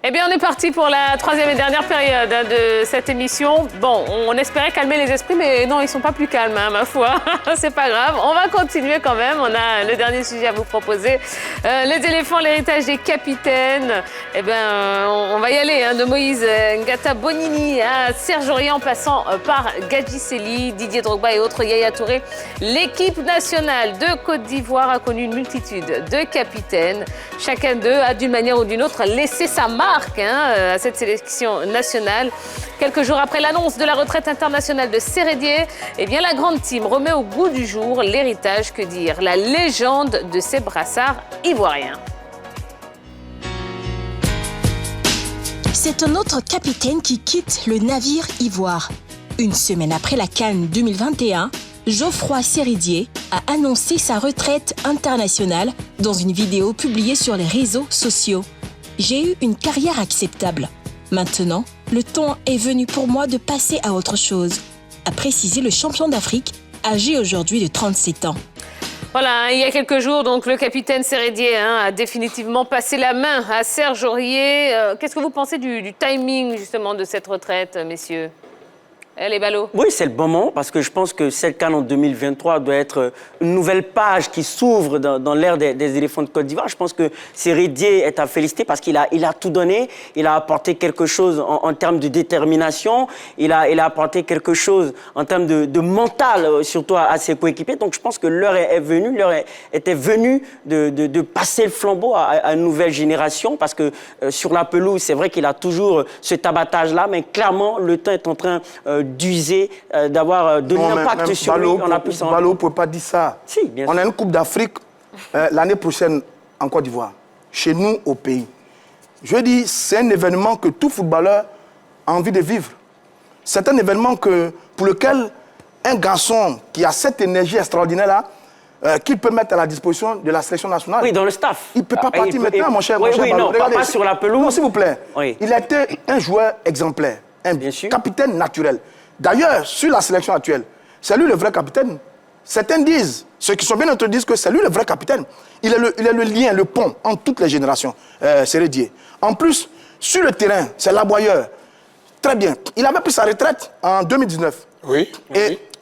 Eh bien, on est parti pour la troisième et dernière période de cette émission. Bon, on espérait calmer les esprits, mais non, ils ne sont pas plus calmes, hein, ma foi. C'est pas grave. On va continuer quand même. On a le dernier sujet à vous proposer. Les éléphants, l'héritage des capitaines. Eh bien, on va y aller, hein, de Moïse Ngata Bonini à Serge Aurier, en passant par Gadji Sely, Didier Drogba et autres, Yaya Touré. L'équipe nationale de Côte d'Ivoire a connu une multitude de capitaines. Chacun d'eux a, d'une manière ou d'une autre, laissé sa marque à cette sélection nationale. Quelques jours après l'annonce de la retraite internationale de Sérédier, eh bien, la grande team remet au goût du jour l'héritage, que dire, la légende de ces brassards ivoiriens. C'est un autre capitaine qui quitte le navire Ivoire. Une semaine après la CAN 2021, Geoffroy Sérédier a annoncé sa retraite internationale dans une vidéo publiée sur les réseaux sociaux. J'ai eu une carrière acceptable. Maintenant, le temps est venu pour moi de passer à autre chose, a précisé le champion d'Afrique, âgé aujourd'hui de 37 ans. Voilà, il y a quelques jours, donc, le capitaine Sérédier a définitivement passé la main à Serge Aurier. Qu'est-ce que vous pensez du timing, justement, de cette retraite, messieurs ? Les ballots. Oui, c'est le bon moment parce que je pense que cette CAN en 2023 doit être une nouvelle page qui s'ouvre dans l'ère des éléphants de Côte d'Ivoire. Je pense que Sérédier est à féliciter parce qu'il a tout donné. Il a apporté quelque chose en termes de détermination. Il a apporté quelque chose en termes de mental, surtout à ses coéquipiers. Donc je pense que l'heure est venue. L'heure était venue de passer le flambeau à une nouvelle génération parce que sur la pelouse, c'est vrai qu'il a toujours cet abattage-là, mais clairement, le temps est en train d'user, d'avoir de l'impact sur lui. On a pu s'en... Ballot, on ne peut pas dire ça. Si, bien sûr. On a une Coupe d'Afrique l'année prochaine en Côte d'Ivoire, chez nous, au pays. Je veux dire, c'est un événement que tout footballeur a envie de vivre. C'est un événement pour lequel un garçon qui a cette énergie extraordinaire-là, qu'il peut mettre à la disposition de la sélection nationale. Oui, dans le staff. Il ne peut pas partir maintenant, mon cher. Oui, Ballot. non, pas sur la pelouse. Non, s'il vous plaît. Oui. Il a été un joueur exemplaire, un capitaine naturel. D'ailleurs, sur la sélection actuelle, c'est lui le vrai capitaine. Certains disent, ceux qui sont bien entendu disent que c'est lui le vrai capitaine. Il est le lien, le pont entre toutes les générations, Sérédier. En plus, sur le terrain, c'est l'aboyeur. Très bien. Il avait pris sa retraite en 2019. Oui.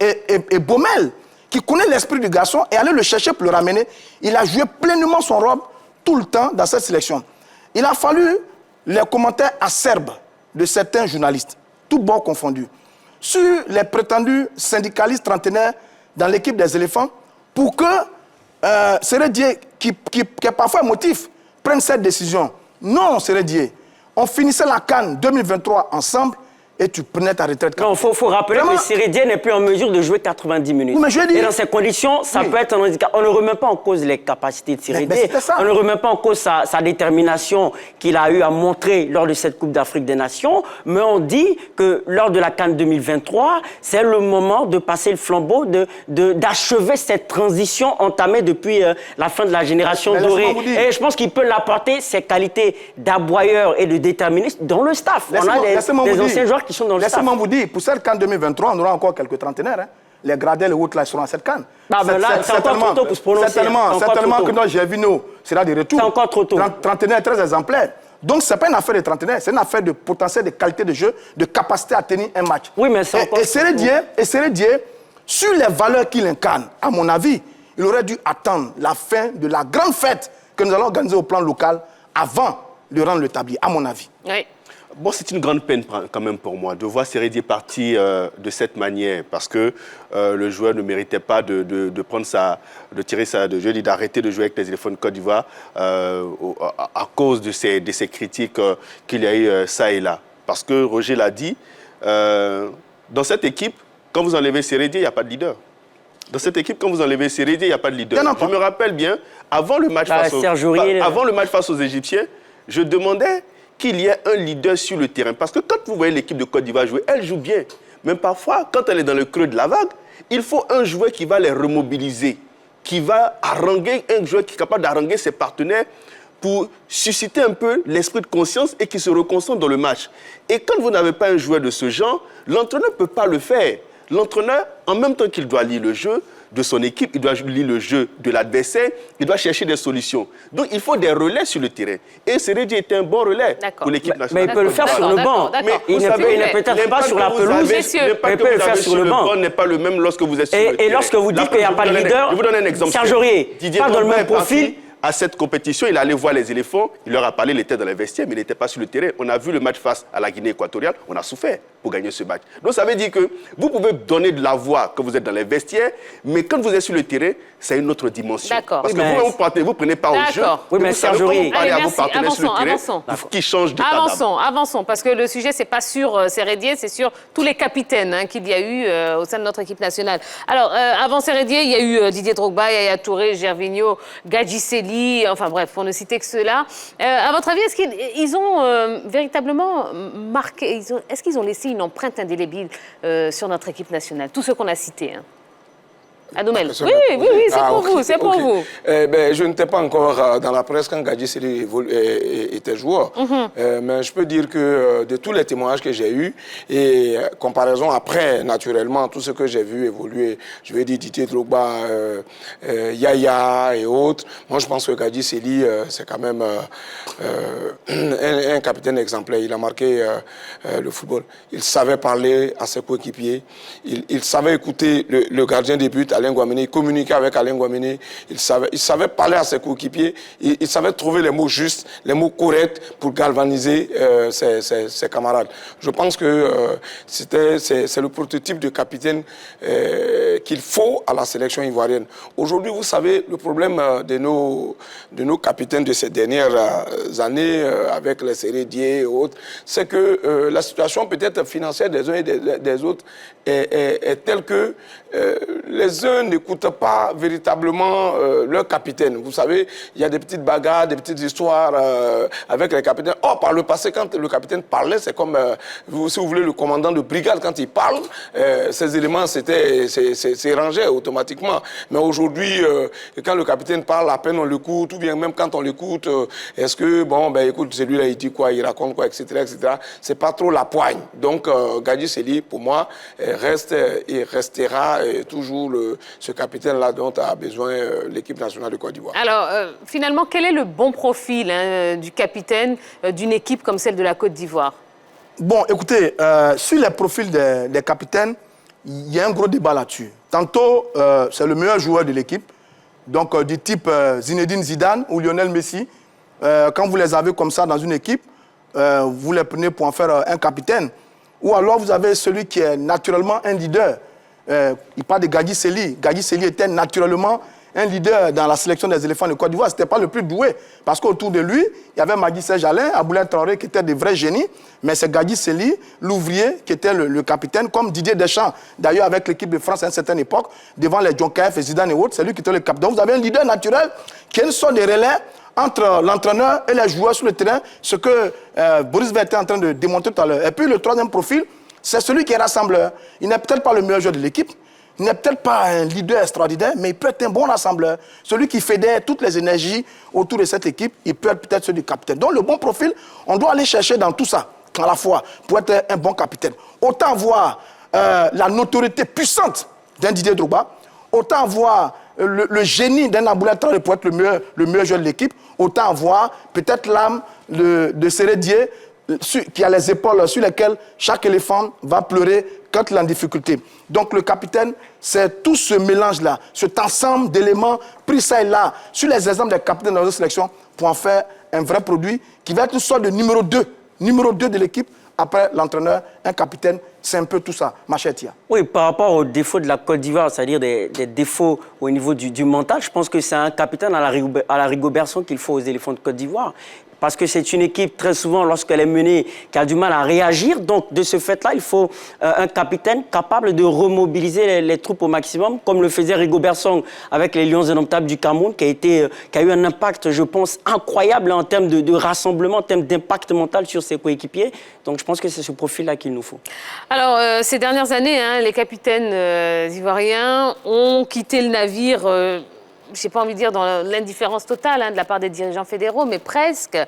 Et Baumel, qui connaît l'esprit du garçon, est allé le chercher pour le ramener. Il a joué pleinement son rôle tout le temps dans cette sélection. Il a fallu les commentaires acerbes de certains journalistes, tous bords confondus, sur les prétendus syndicalistes trentenaires dans l'équipe des éléphants pour que Sérédier, qui est parfois émotif, prenne cette décision. Non, Sérédier, on finissait la CAN 2023 ensemble et tu prenais ta retraite. Non, il faut rappeler que Sérédier n'est plus en mesure de jouer 90 minutes. Oui, mais je dis... Et dans ces conditions, ça peut être un handicap. On ne remet pas en cause les capacités de Sérédier. On ne remet pas en cause sa détermination qu'il a eu à montrer lors de cette Coupe d'Afrique des Nations. Mais on dit que lors de la CAN 2023, c'est le moment de passer le flambeau, d'achever cette transition entamée depuis la fin de la génération dorée. Et je pense qu'il peut l'apporter, ses qualités d'aboyeur et de déterministe, dans le staff. On a des anciens joueurs qui sont dans le staff. Laissez-moi vous dire, pour cette CAN 2023, on aura encore quelques trentenaires. Hein. Les Gradel et autres, là, seront à cette CAN. C'est encore trop tôt pour se prononcer. Certainement que notre Gervinho sera de retour. C'est encore trop tôt. Trentenaire très exemplaire. Donc, ce n'est pas une affaire de trentenaire, c'est une affaire de potentiel, de qualité de jeu, de capacité à tenir un match. Oui, mais c'est encore... Et Sérédier, sur les valeurs qu'il incarne, à mon avis, il aurait dû attendre la fin de la grande fête que nous allons organiser au plan local avant de rendre le tablier, à mon avis. Oui. Bon, c'est une grande peine quand même pour moi de voir Sérédier partir de cette manière parce que le joueur ne méritait pas de d'arrêter de jouer avec les éléphants de Côte d'Ivoire à cause de ces critiques qu'il y a eu ça et là. Parce que Roger l'a dit, dans cette équipe, quand vous enlevez Sérédier, il n'y a pas de leader. Dans cette équipe, quand vous enlevez Sérédier, il n'y a pas de leader. Je me rappelle bien, avant le match face aux Égyptiens, je demandais qu'il y ait un leader sur le terrain. Parce que quand vous voyez l'équipe de Côte d'Ivoire jouer, elle joue bien. Mais parfois, quand elle est dans le creux de la vague, il faut un joueur qui va les remobiliser, qui va haranguer, un joueur qui est capable d'haranguer ses partenaires pour susciter un peu l'esprit de conscience et qui se reconcentre dans le match. Et quand vous n'avez pas un joueur de ce genre, l'entraîneur ne peut pas le faire. L'entraîneur, en même temps qu'il doit lire le jeu, de son équipe, il doit lire le jeu de l'adversaire, il doit chercher des solutions. Donc, il faut des relais sur le terrain. Et Seredi est un bon relais pour l'équipe nationale. Mais il peut le faire sur le banc. D'accord. Il n'est peut-être pas sur la pelouse, mais il peut le faire sur le banc. N'est pas le même lorsque vous êtes sur le terrain. Et lorsque vous dites qu'il n'y a pas de leader, je vous donne un exemple. Serge Aurier, pas dans le même profil. À cette compétition, il allait voir les éléphants, il leur a parlé, il était dans les vestiaires, mais il n'était pas sur le terrain. On a vu le match face à la Guinée équatoriale, on a souffert pour gagner ce match. Donc ça veut dire que vous pouvez donner de la voix quand vous êtes dans les vestiaires, mais quand vous êtes sur le terrain, c'est une autre dimension. D'accord. Parce que vous ne prenez pas au jeu. Oui, mais Serge Aurier, parlez à vos partenaires sur le terrain, qui changent d'état d'âme. Avançons, parce que le sujet, ce n'est pas sur Seredier, c'est sur tous les capitaines qu'il y a eu au sein de notre équipe nationale. Alors, avant Seredier, il y a eu Didier Drogba, Yaya Touré, Gervinho, Gadji Sely, enfin bref, pour ne citer que ceux-là. À votre avis, est-ce qu'ils ont véritablement marqué, est-ce qu'ils ont laissé une empreinte indélébile sur notre équipe nationale, tous ceux qu'on a cités Adoumel. Oui, c'est pour vous. Je n'étais pas encore dans la presse quand Gadji Sely était joueur. Mais je peux dire que de tous les témoignages que j'ai eus, et comparaison après, naturellement, tout ce que j'ai vu évoluer, je vais dire Didier Drogba, Yaya et autres, moi je pense que Gadji Sely, c'est quand même un capitaine exemplaire. Il a marqué le football. Il savait parler à ses coéquipiers. Il savait écouter le gardien des buts, Alain Guamene, il communiquait avec Alain Guamene, il savait parler à ses coéquipiers, il savait trouver les mots justes, les mots corrects pour galvaniser ses camarades. Je pense que c'est le prototype de capitaine qu'il faut à la sélection ivoirienne. Aujourd'hui, vous savez, le problème de nos capitaines de ces dernières années, avec les Seredier et autres, c'est que la situation peut-être financière des uns et des autres est telle que les uns n'écoutent pas véritablement leur capitaine. Vous savez, il y a des petites bagarres, des petites histoires avec les capitaines. Or, par le passé, quand le capitaine parlait, c'est comme, si vous voulez, le commandant de brigade, quand il parle, ces éléments c'est rangé automatiquement. Mais aujourd'hui, quand le capitaine parle, à peine on l'écoute, ou bien même quand on l'écoute, est-ce que, bon, ben écoute, celui-là, il dit quoi, il raconte quoi, etc., etc. C'est pas trop la poigne. Donc, Gadji Sely, pour moi, reste et restera toujours ce capitaine-là dont a besoin l'équipe nationale de Côte d'Ivoire. Alors, finalement, quel est le bon profil du capitaine d'une équipe comme celle de la Côte d'Ivoire? Bon, écoutez, sur les profils des capitaines, il y a un gros débat là-dessus. Tantôt, c'est le meilleur joueur de l'équipe, donc du type Zinedine Zidane ou Lionel Messi. Quand vous les avez comme ça dans une équipe, vous les prenez pour en faire un capitaine. Ou alors vous avez celui qui est naturellement un leader. Il parle de Gadji Sely. Gadji Sely était naturellement un leader dans la sélection des éléphants de Côte d'Ivoire. Ce n'était pas le plus doué. Parce qu'autour de lui, il y avait Magui Serge Alain, Aboulaye Traoré qui étaient des vrais génies. Mais c'est Gadji Sely, l'ouvrier, qui était le capitaine, comme Didier Deschamps. D'ailleurs, avec l'équipe de France à une certaine époque, devant les Djonkaeff et Zidane et autres, c'est lui qui était le capitaine. Donc vous avez un leader naturel qui est une sorte de relais entre l'entraîneur et les joueurs sur le terrain, ce que Boris Vert était en train de démontrer tout à l'heure. Et puis le troisième profil, c'est celui qui est rassembleur. Il n'est peut-être pas le meilleur joueur de l'équipe, il n'est peut-être pas un leader extraordinaire, mais il peut être un bon rassembleur. Celui qui fédère toutes les énergies autour de cette équipe, il peut être peut-être celui du capitaine. Donc le bon profil, on doit aller chercher dans tout ça, à la fois, pour être un bon capitaine. Autant voir la notoriété puissante d'un Didier Drogba, autant voir le génie d'un Aboulaye Traoré pour être le meilleur joueur de l'équipe, autant voir peut-être l'âme de Seredier, qui a les épaules sur lesquelles chaque éléphant va pleurer quand il est en difficulté. Donc le capitaine, c'est tout ce mélange-là, cet ensemble d'éléments pris ça et là, sur les exemples des capitaines dans nos sélections, pour en faire un vrai produit qui va être une sorte de numéro 2 de l'équipe, après l'entraîneur, un capitaine, c'est un peu tout ça, ma chère Tia. Oui, par rapport aux défauts de la Côte d'Ivoire, c'est-à-dire des défauts au niveau du mental, je pense que c'est un capitaine à la Rigobertson qu'il faut aux éléphants de Côte d'Ivoire. Parce que c'est une équipe, très souvent, lorsqu'elle est menée, qui a du mal à réagir. Donc, de ce fait-là, il faut un capitaine capable de remobiliser les troupes au maximum, comme le faisait Rigobertson avec les Lions indomptables du Cameroun, qui a eu un impact, je pense, incroyable en termes de rassemblement, en termes d'impact mental sur ses coéquipiers. Donc, je pense que c'est ce profil-là qu'il nous faut. Alors, ces dernières années, les capitaines ivoiriens ont quitté le navire je n'ai pas envie de dire dans l'indifférence totale de la part des dirigeants fédéraux, mais presque.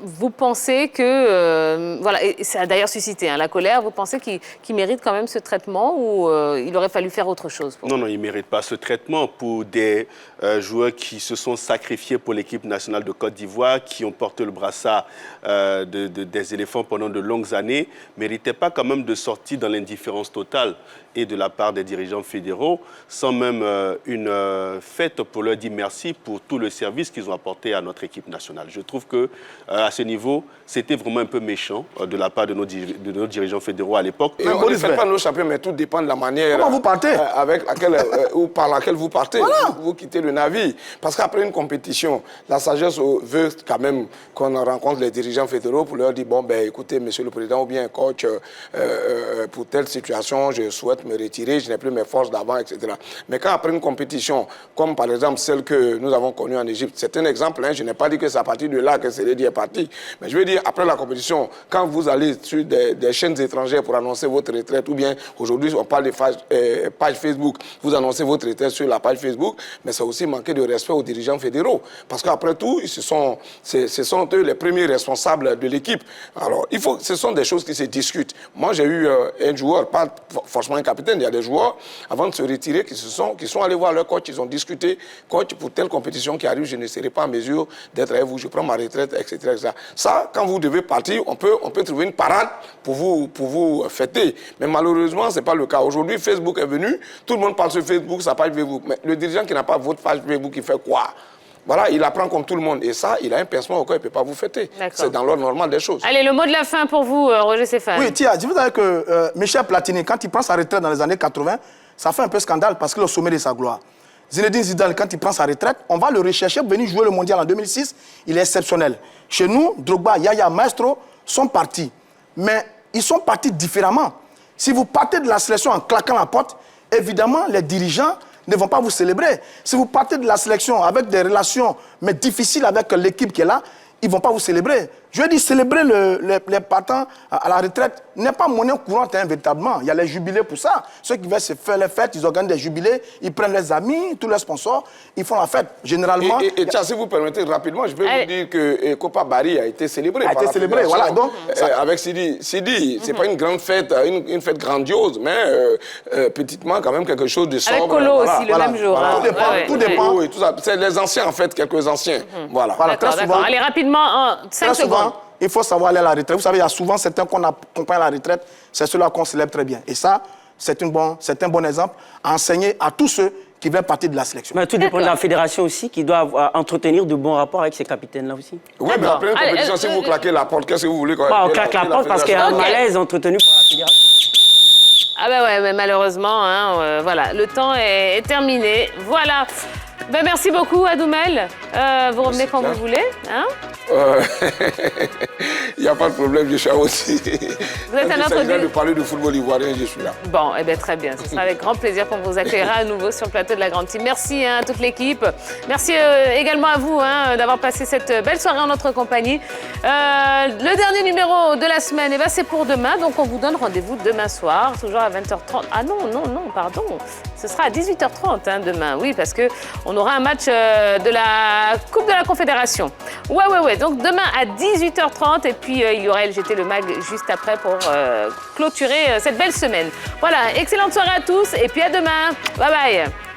Vous pensez que, voilà, et ça a d'ailleurs suscité la colère, vous pensez qu'il mérite quand même ce traitement ou il aurait fallu faire autre chose pour Non, il ne mérite pas ce traitement pour des joueurs qui se sont sacrifiés pour l'équipe nationale de Côte d'Ivoire, qui ont porté le brassard des éléphants pendant de longues années, ne méritaient pas quand même de sortir dans l'indifférence totale et de la part des dirigeants fédéraux, sans même une fête pour leur dire merci pour tout le service qu'ils ont apporté à notre équipe nationale. Je trouve que à ce niveau, c'était vraiment un peu méchant de la part de nos dirigeants fédéraux à l'époque. Et on ne fait pas nos champions, mais tout dépend de la manière Comment vous partez avec laquelle, ou par laquelle vous partez. Voilà. Vous quittez le navire. Parce qu'après une compétition, la sagesse veut quand même qu'on rencontre les dirigeants fédéraux pour leur dire, bon, ben, écoutez, monsieur le président ou bien coach, pour telle situation, je souhaite me retirer, je n'ai plus mes forces d'avant, etc. Mais quand après une compétition, comme par exemple celle que nous avons connue en Égypte, c'est un exemple, je n'ai pas dit que c'est à partir de là que Sérédi est parti, mais je veux dire, après la compétition, quand vous allez sur des chaînes étrangères pour annoncer votre retraite, ou bien aujourd'hui on parle de page Facebook, vous annoncez votre retraite sur la page Facebook, mais c'est aussi manquer de respect aux dirigeants fédéraux. Parce qu'après tout, ce sont eux les premiers responsables de l'équipe. Alors, ce sont des choses qui se discutent. Moi, j'ai eu un joueur, pas forcément un capitaine, il y a des joueurs, avant de se retirer, qui sont allés voir leur coach, ils ont discuté, coach, pour telle compétition qui arrive, je ne serai pas en mesure d'être avec vous, je prends ma retraite, etc., etc. Ça, quand vous devez partir, on peut trouver une parade pour vous fêter. Mais malheureusement, ce n'est pas le cas. Aujourd'hui, Facebook est venu, tout le monde parle sur Facebook, sa page Facebook. Mais le dirigeant qui n'a pas votre page Facebook, il fait quoi? Voilà, il apprend comme tout le monde. Et ça, il a un pincement au corps, il ne peut pas vous fêter. C'est dans l'ordre normal des choses. Allez, le mot de la fin pour vous, Roger Stéphane. Oui, Tia, je vous dire que Michel Platini, quand il prend sa retraite dans les années 80, ça fait un peu scandale parce qu'il est au sommet de sa gloire. Zinedine Zidane, quand il prend sa retraite, on va le rechercher pour venir jouer le mondial en 2006. Il est exceptionnel. Chez nous, Drogba, Yaya, Maestro sont partis. Mais ils sont partis différemment. Si vous partez de la sélection en claquant la porte, évidemment, les dirigeants ne vont pas vous célébrer. Si vous partez de la sélection avec des relations mais difficiles avec l'équipe qui est là, ils ne vont pas vous célébrer. Je veux dire, célébrer les partants à la retraite n'est pas monnaie courante, véritablement. Il y a les jubilés pour ça. Ceux qui veulent se faire les fêtes, ils organisent des jubilés, ils prennent les amis, tous les sponsors, ils font la fête. Généralement... Et tiens, si vous permettez rapidement, je vais vous dire que Copa Bari a été célébré. A été célébré, voilà. Donc, avec Sidi, c'est pas une grande fête, une fête grandiose, mais petitement quand même quelque chose de sobre. Avec Colo aussi, le même jour. Voilà. Tout dépend. Oui, tout ça. C'est les anciens, en fait, quelques anciens. Voilà. D'accord, d'accord. Allez, rapidement, 5 secondes. Il faut savoir aller à la retraite. Vous savez, il y a souvent certains qu'on accompagne à la retraite, c'est ceux-là qu'on célèbre très bien. Et ça, c'est un bon exemple à enseigner à tous ceux qui veulent partir de la sélection. Mais tout dépend de la fédération aussi, qui doit entretenir de bons rapports avec ses capitaines-là aussi. Oui, mais après une compétition, si vous claquez la porte, qu'est-ce que vous voulez quand on claque la porte parce qu'il y a un malaise entretenu par la fédération. Ah ben ouais, mais malheureusement, voilà, le temps est terminé. Voilà. Ben merci beaucoup, Adoumel. Vous revenez quand vous voulez. Hein? Il n'y a pas de problème, je suis là aussi. Vous êtes à notre de parler du football ivoirien, je suis là. Bon, eh bien, très bien. Ce sera avec grand plaisir qu'on vous accueillera à nouveau sur le plateau de la Grande Team. Merci à toute l'équipe. Merci également à vous d'avoir passé cette belle soirée en notre compagnie. Le dernier numéro de la semaine, c'est pour demain. Donc, on vous donne rendez-vous demain soir, toujours à 20h30. Ah non, pardon. Ce sera à 18h30 demain, oui, parce qu'on aura un match de la Coupe de la Confédération. Ouais. Donc, demain à 18h30. Et puis, il y aura LGT Le Mag juste après pour clôturer cette belle semaine. Voilà, excellente soirée à tous. Et puis, à demain. Bye bye.